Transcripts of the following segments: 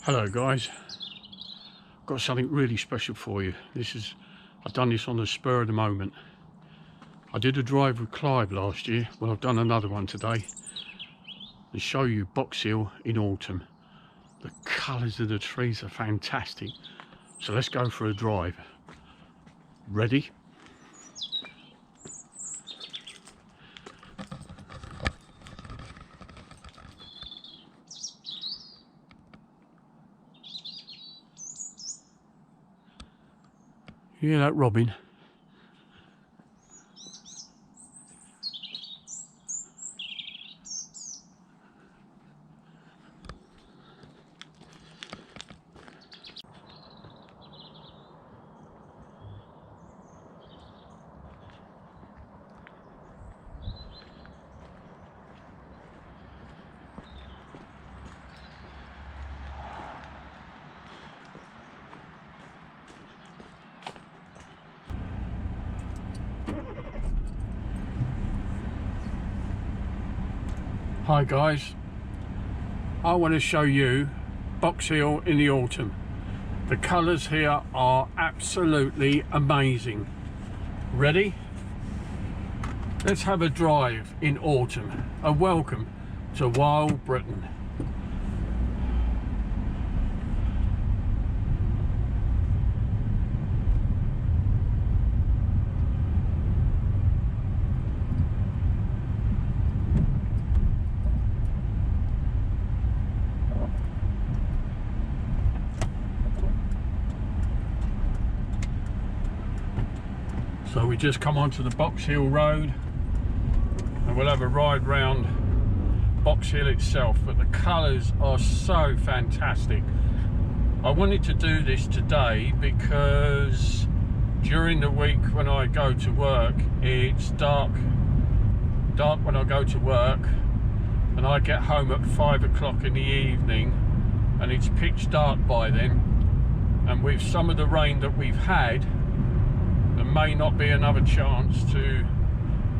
Hello guys, got something really special for you. I've done this on the spur of the moment. I did a drive with Clive last year. Well, I've done another one today to show you Box Hill in autumn. The colours of the trees are fantastic. So let's go for a drive. Ready? You hear that robin? Hi guys, I want to show you Box Hill in the autumn. The colours here are absolutely amazing. Ready? Let's have a drive in autumn and welcome to Wild Britain. So we just come onto the Box Hill Road and we'll have a ride round Box Hill itself, but the colours are so fantastic. I wanted to do this today because during the week when I go to work, it's dark when I go to work, and I get home at 5 o'clock in the evening and it's pitch dark by then. And with some of the rain that we've had, there may not be another chance to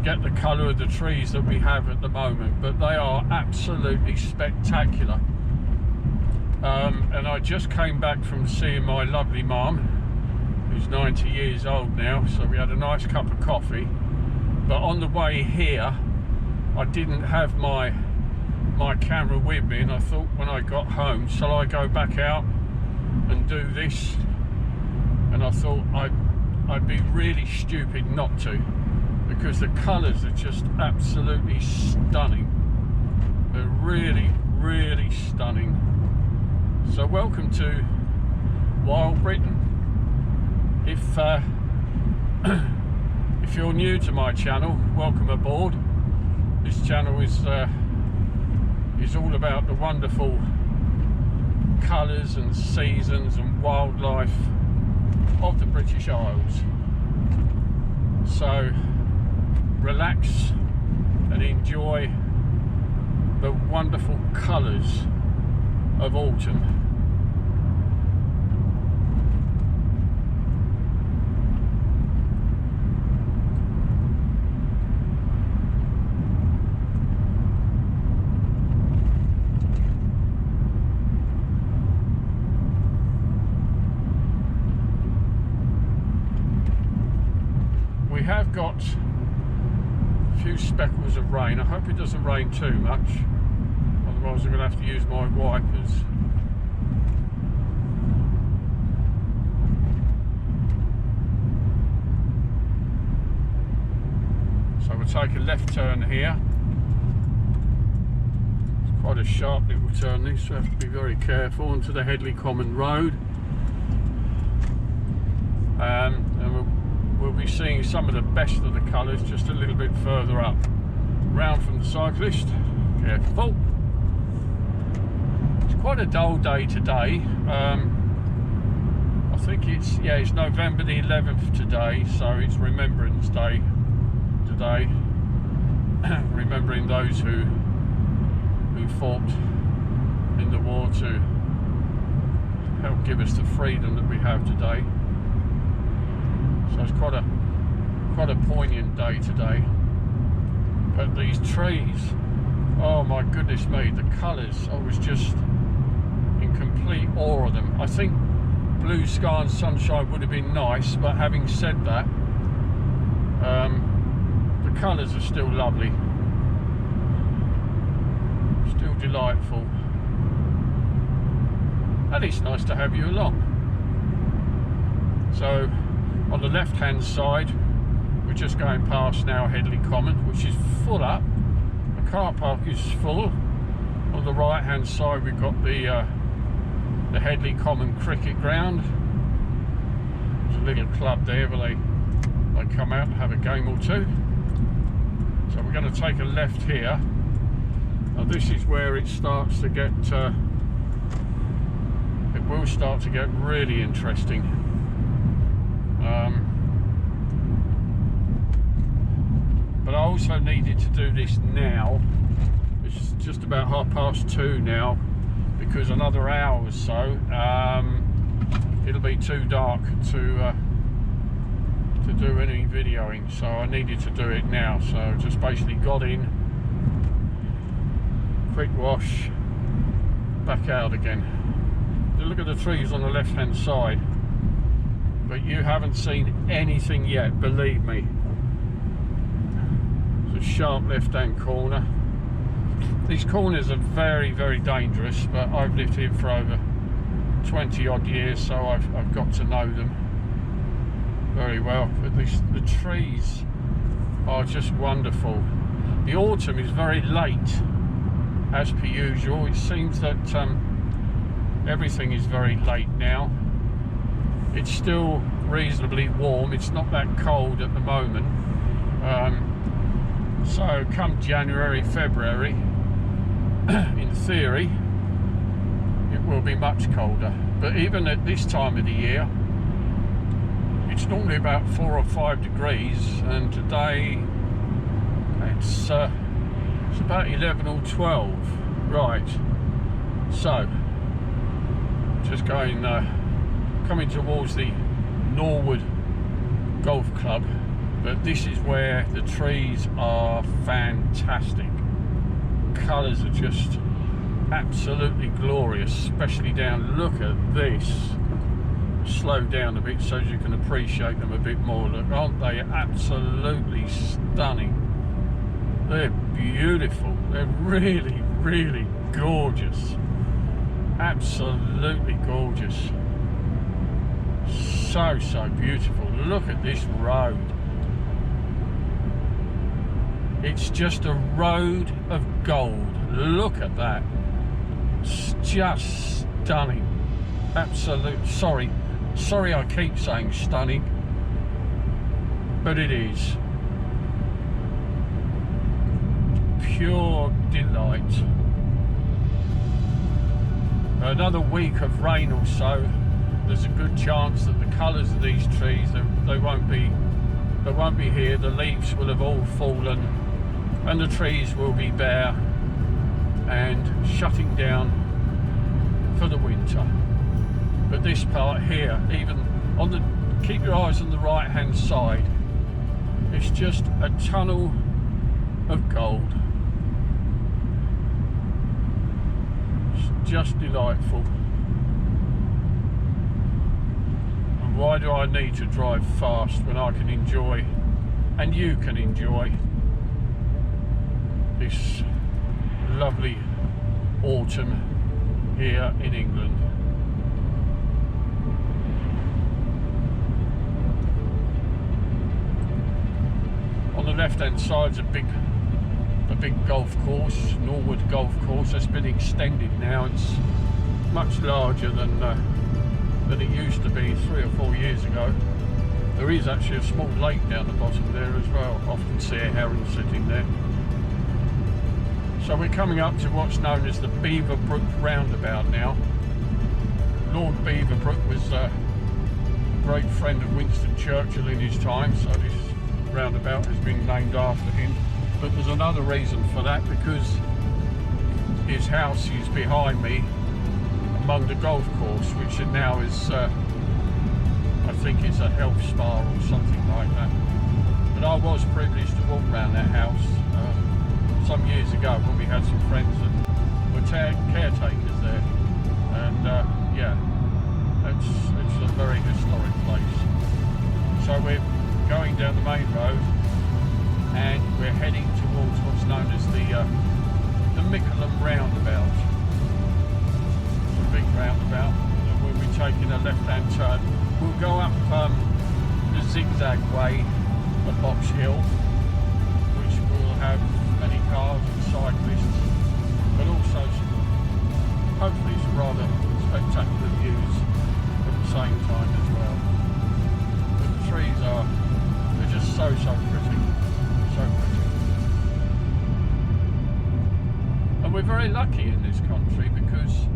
get the colour of the trees that we have at the moment, but they are absolutely spectacular. And I just came back from seeing my lovely mum, who's 90 years old now, so we had a nice cup of coffee. But on the way here, I didn't have my camera with me, and I thought when I got home, shall I go back out and do this? And I thought I'd be really stupid not to, because the colours are just absolutely stunning. They're really, really stunning. So welcome to Wild Britain. If you're new to my channel, welcome aboard. This channel is all about the wonderful colours and seasons and wildlife of the British Isles. So relax and enjoy the wonderful colours of autumn. We have got a few speckles of rain. I hope it doesn't rain too much, otherwise I'm going to have to use my wipers. So we'll take a left turn here. It's quite a sharp little turn this, so I have to be very careful, onto the Headley Common Road. And we'll be seeing some of the best of the colours just a little bit further up. Round from the cyclist, careful. It's quite a dull day today. I think it's November the 11th today, so it's Remembrance Day today. Remembering those who fought in the war to help give us the freedom that we have today. So it's quite a poignant day today. But these trees, oh my goodness me, the colours, I was just in complete awe more of them. I think blue sky and sunshine would have been nice, but having said that, the colours are still lovely, still delightful, and it's nice to have you along. So on the left hand side, we're just going past now Headley Common, which is full up. The car park is full. On the right hand side, we've got the Headley Common cricket ground. There's a little club there where they come out and have a game or two. So we're going to take a left here. Now this is where it starts to get, it will start to get really interesting. But I also needed to do this now. It's just about 2:30 now, because another hour or so it'll be too dark to do any videoing, so I needed to do it now. So just basically got in, quick wash, back out again. Look at the trees on the left hand side, but you haven't seen anything yet, believe me. It's a sharp left hand corner. These corners are very, very dangerous, but I've lived here for over 20 odd years, so I've got to know them very well. But the trees are just wonderful. The autumn is very late, as per usual. It seems that everything is very late now. It's still reasonably warm. It's not that cold at the moment. So come January, February, in theory, it will be much colder. But even at this time of the year, it's normally about 4 or 5 degrees, and today it's about 11 or 12. Right. So just going, coming towards the Norwood Golf Club. But this is where the trees are fantastic. Colours are just absolutely glorious, especially down. Look at this. Slow down a bit so you can appreciate them a bit more. Look, aren't they absolutely stunning? They're beautiful. They're really, really gorgeous. Absolutely gorgeous. So, so beautiful. Look at this road. It's just a road of gold. Look at that. It's just stunning. Absolute. Sorry I keep saying stunning, but it is. Pure delight. Another week of rain or so, there's a good chance that the colours of these trees, they won't be here. The leaves will have all fallen, and the trees will be bare and shutting down for the winter. But this part here, even on the, keep your eyes on the right hand side, it's just a tunnel of gold. It's just delightful. And why do I need to drive fast when I can enjoy, and you can enjoy, this lovely autumn here in England? On the left hand side's a big golf course, Norwood Golf Course. That's been extended now. It's much larger than it used to be 3 or 4 years ago. There is actually a small lake down the bottom there as well. I often see a heron sitting there. So we're coming up to what's known as the Beaverbrook roundabout now. Lord Beaverbrook was a great friend of Winston Churchill in his time, so this roundabout has been named after him. But there's another reason for that, because his house is behind me among the golf course, which now is, I think it's a health spa or something like that. But I was privileged to walk around that house some years ago when we had some friends that were caretakers there, and yeah, making a left-hand turn. We'll go up the zigzag way at Box Hill, which will have many cars and cyclists, but also hopefully some rather spectacular views at the same time as well. But the trees they're just so pretty, so pretty. And we're very lucky in this country because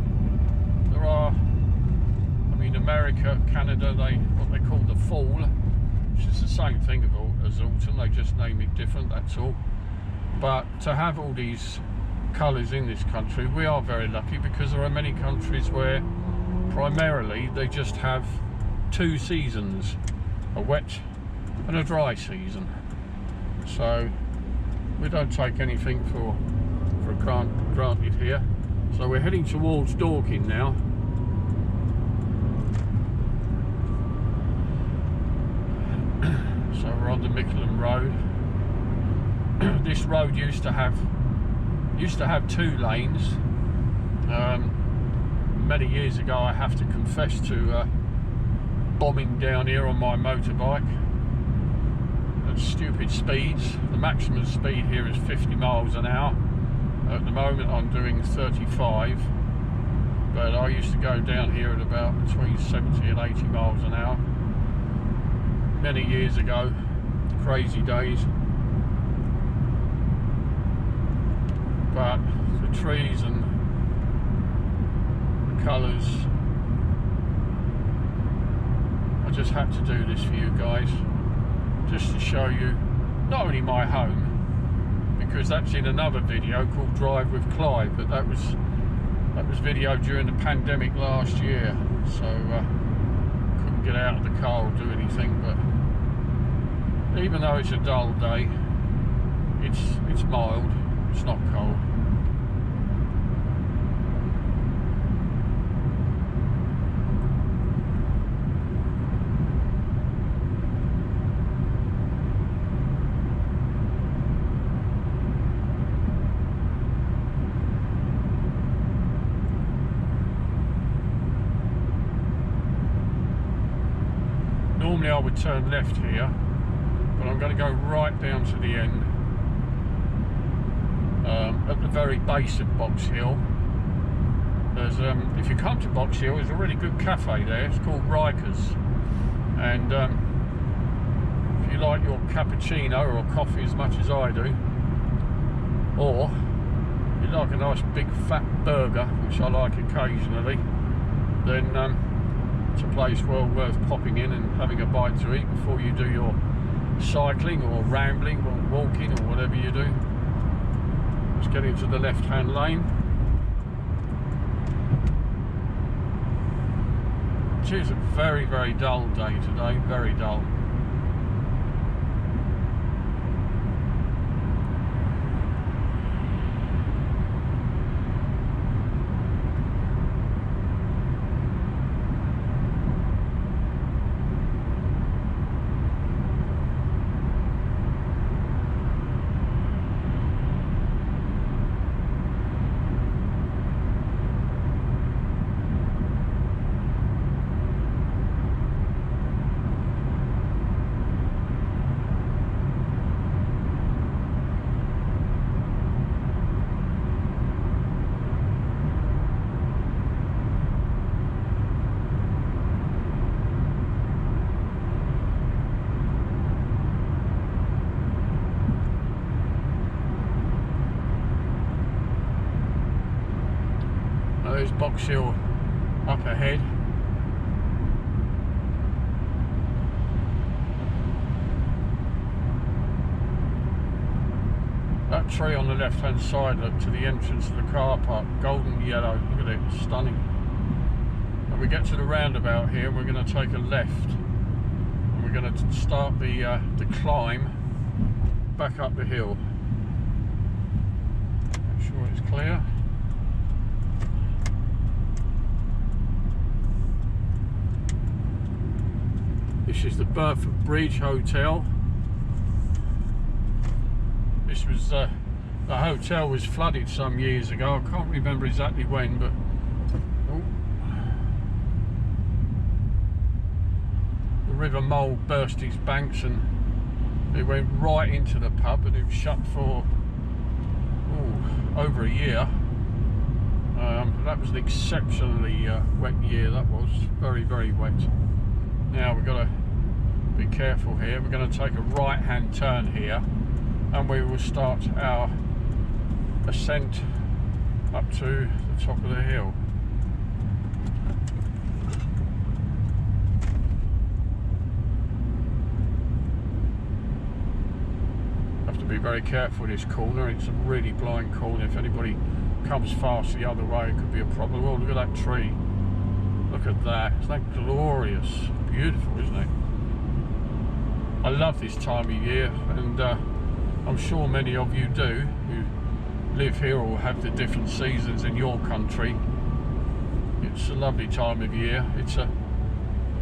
there are, I mean, America, Canada, what they call the fall, which is the same thing as autumn, they just name it different, that's all. But to have all these colours in this country, we are very lucky because there are many countries where primarily they just have two seasons, a wet and a dry season. So we don't take anything for granted here. So we're heading towards Dorking now. So we're on the Mickleham Road. This road used to have 2 lanes. Many years ago, I have to confess to bombing down here on my motorbike at stupid speeds. The maximum speed here is 50 miles an hour. At the moment I'm doing 35, but I used to go down here at about between 70 and 80 miles an hour many years ago. Crazy days. But the trees and the colours, I just had to do this for you guys, just to show you not only my home, because that's in another video called Drive with Clive, but that was video during the pandemic last year, so couldn't get out of the car or do anything. But even though it's a dull day, it's mild, it's not cold. Normally I would turn left here, but I'm going to go right down to the end, at the very base of Box Hill. There's, if you come to Box Hill, there's a really good cafe there. It's called Rikers, and if you like your cappuccino or coffee as much as I do, or you like a nice big fat burger, which I like occasionally, then it's a place well worth popping in and having a bite to eat before you do your cycling or rambling or walking or whatever you do. Just get into the left-hand lane. It is a very dull day today, very dull. There's Box Hill up ahead. That tree on the left hand side, look, to the entrance of the car park, golden yellow, look at it, it's stunning. And we get to the roundabout here, we're going to take a left, and we're going to start the climb back up the hill. Make sure it's clear. This is the Burford Bridge Hotel. This was the hotel was flooded some years ago. I can't remember exactly when, but River Mole burst his banks and it went right into the pub, and it was shut for over a year. That was an exceptionally wet year. That was very, very wet. Now we've got to be careful here. We're going to take a right hand turn here, and we will start our ascent up to the top of the hill. Have to be very careful with this corner. It's a really blind corner. If anybody comes fast the other way, it could be a problem. Oh, look at that tree. Look at that. Isn't that glorious? Beautiful, isn't it? I love this time of year, and I'm sure many of you do who live here or have the different seasons in your country. It's a lovely time of year. It's a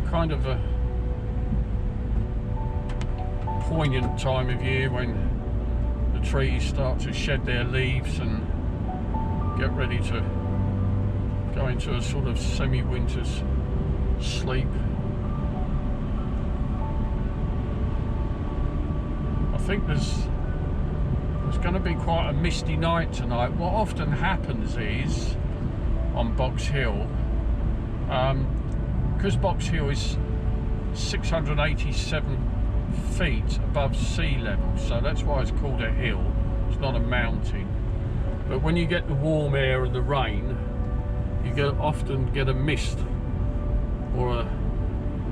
kind of a poignant time of year when the trees start to shed their leaves and get ready to go into a sort of semi-winter's sleep. I think there's going to be quite a misty night tonight. What often happens is on Box Hill, because Box Hill is 687 feet above sea level, so that's why it's called a hill. It's not a mountain. But when you get the warm air and the rain, you often get a mist or a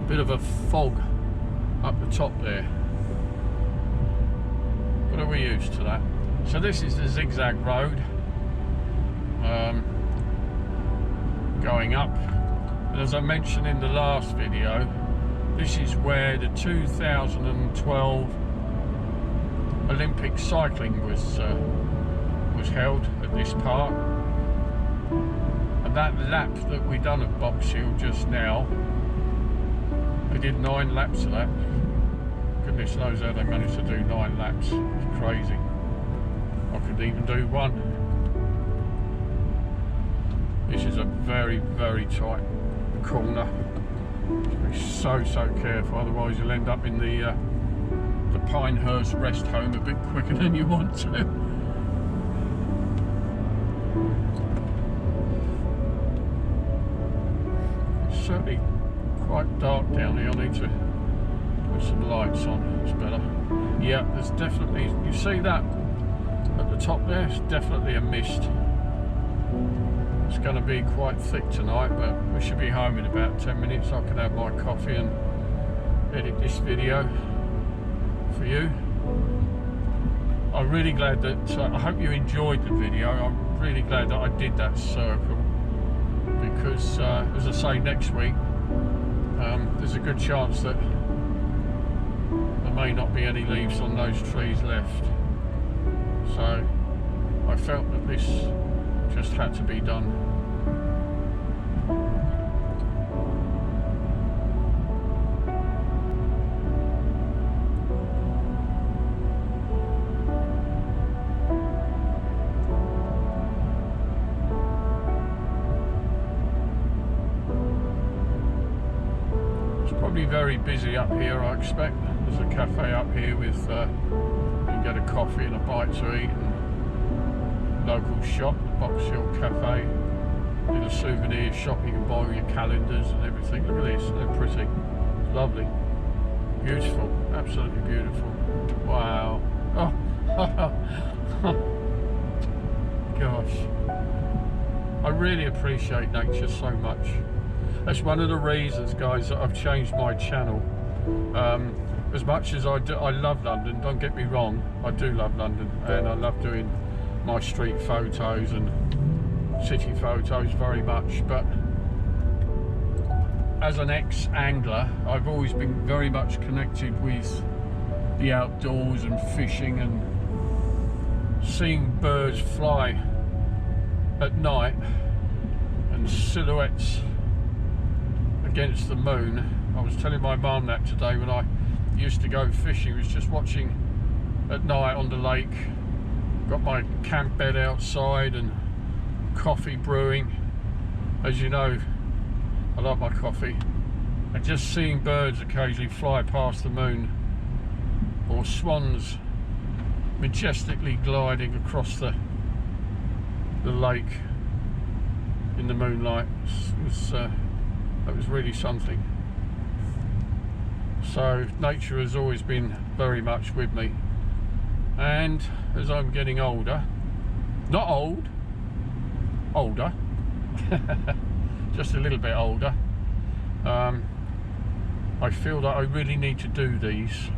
bit of a fog up the top there. But we're used to that. So this is the zigzag road going up, and as I mentioned in the last video, this is where the 2012 Olympic cycling was held at this park. And that lap that we done at Box Hill just now, they did 9 laps of that. Goodness knows how they managed to do 9 laps. It's crazy. I could even do 1. This is a very, very tight corner. Be so careful, otherwise you'll end up in the Pinehurst rest home a bit quicker than you want to. It's certainly quite dark down here. I need to put some lights on. It's better. Yeah, there's definitely, you see that at the top there? It's definitely a mist. It's going to be quite thick tonight, but we should be home in about 10 minutes. I can have my coffee and edit this video for you. I'm really glad that, I hope you enjoyed the video. I'm really glad that I did that circle, because as I say, next week there's a good chance that there may not be any leaves on those trees left. So I felt that this just had to be done. It's probably very busy up here, I expect. There's a cafe up here with you can get a coffee and a bite to eat, and local shop, the Box Hill Cafe, in a souvenir shop. You can buy all your calendars and everything. Look at this, they're pretty, lovely, beautiful, absolutely beautiful. Wow. Oh, gosh, I really appreciate nature so much. That's one of the reasons, guys, that I've changed my channel. As much as I love London, don't get me wrong, I do love London, and I love doing my street photos and city photos very much, but as an ex-angler, I've always been very much connected with the outdoors and fishing, and seeing birds fly at night and silhouettes against the moon. I was telling my mum that today when I used to go fishing. I was just watching at night on the lake, got my camp bed outside and coffee brewing. As you know, I love my coffee. and just seeing birds occasionally fly past the moon, or swans majestically gliding across the lake in the moonlight, that was really something. So nature has always been very much with me, and as I'm getting older, not old, older, just a little bit older, I feel that I really need to do these,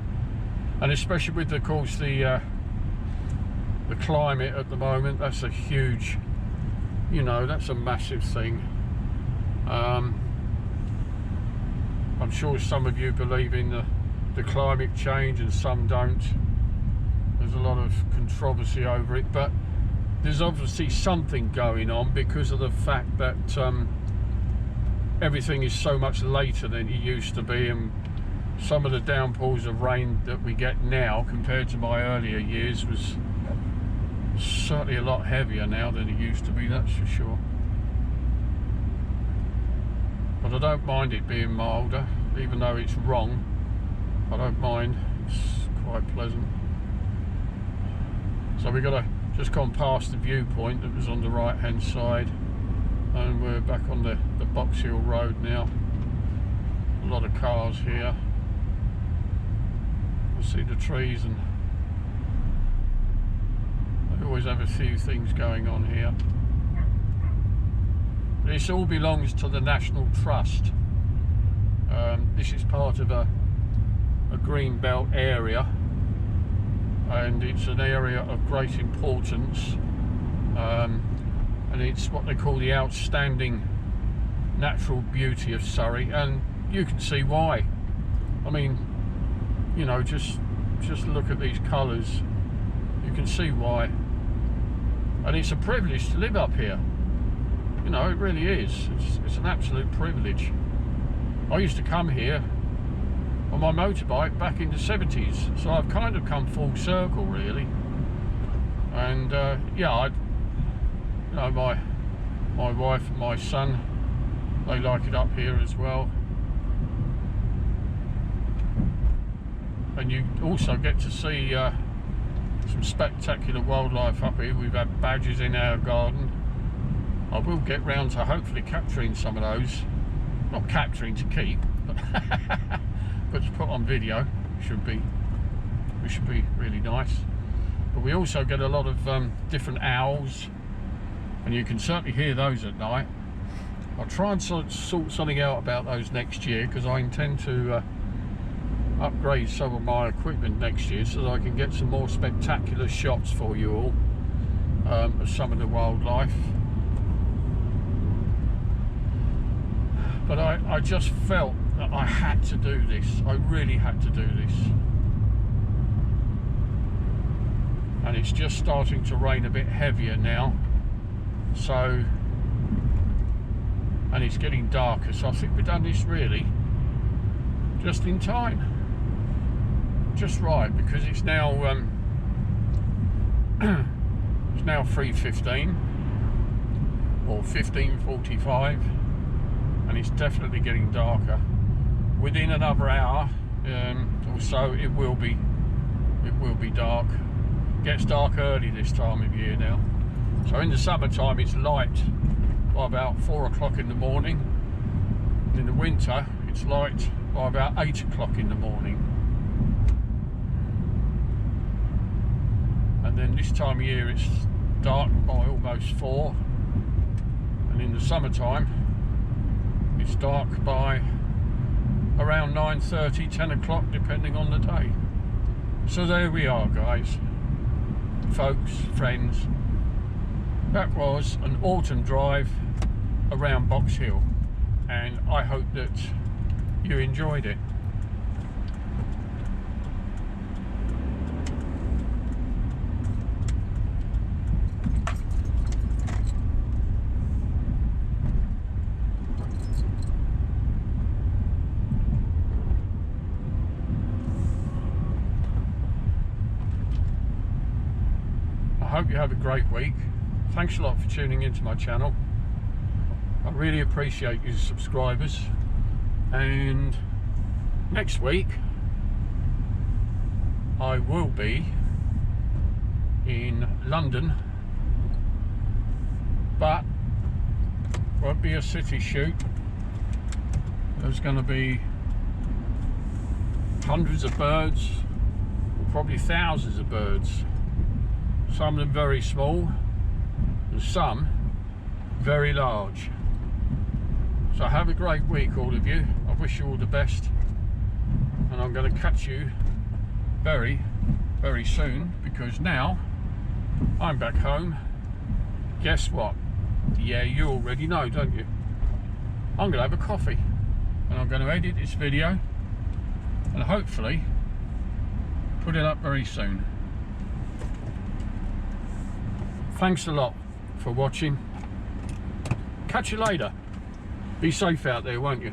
and especially with, of course, the climate at the moment. That's a huge, you know, that's a massive thing. I'm sure some of you believe in the climate change and some don't. There's a lot of controversy over it, but there's obviously something going on because of the fact that everything is so much later than it used to be, and some of the downpours of rain that we get now compared to my earlier years was certainly a lot heavier now than it used to be, that's for sure. But I don't mind it being milder, even though it's wrong. I don't mind, it's quite pleasant. So we've got to just gone past the viewpoint that was on the right hand side, and we're back on the Box Hill Road now. A lot of cars here. You'll see the trees, and they always have a few things going on here. This all belongs to the National Trust. This is part of a green belt area, and it's an area of great importance, and it's what they call the outstanding natural beauty of Surrey, and you can see why. I mean, you know, just look at these colours, you can see why. And it's a privilege to live up here. You know, it really is. It's an absolute privilege. I used to come here on my motorbike back in the 70s, so I've kind of come full circle, really. And yeah, you know, my wife and my son, they like it up here as well. And you also get to see some spectacular wildlife up here. We've had badgers in our garden. I will get round to hopefully capturing some of those. Not capturing to keep, but to put on video. Should be really nice. But we also get a lot of different owls, and you can certainly hear those at night. I'll try and sort something out about those next year, because I intend to upgrade some of my equipment next year so that I can get some more spectacular shots for you all of some of the wildlife. But I just felt that I had to do this. I really had to do this. And it's just starting to rain a bit heavier now. So, and it's getting darker. So I think we've done this really just in time. Just right, because it's now it's now 3:15 or 15:45. And it's definitely getting darker. Within another hour or so, it will be dark. It gets dark early this time of year now. So in the summertime, it's light by about 4 o'clock in the morning. And in the winter, it's light by about 8 o'clock in the morning. And then this time of year, it's dark by almost 4. And in the summertime, it's dark by around 9:30, 10 o'clock, depending on the day. So there we are, guys, folks, friends. That was an autumn drive around Box Hill, and I hope that you enjoyed it. I hope you have a great week. Thanks a lot for tuning into my channel. I really appreciate you subscribers. And next week I will be in London, but won't be a city shoot. There's going to be hundreds of birds, probably thousands of birds, some of them very small and some very large. So have a great week, all of you. I wish you all the best, and I'm going to catch you very, very soon, because now I'm back home. Guess what? Yeah, you already know, don't you? I'm going to have a coffee, and I'm going to edit this video and hopefully put it up very soon. Thanks a lot for watching. Catch you later. Be safe out there, won't you?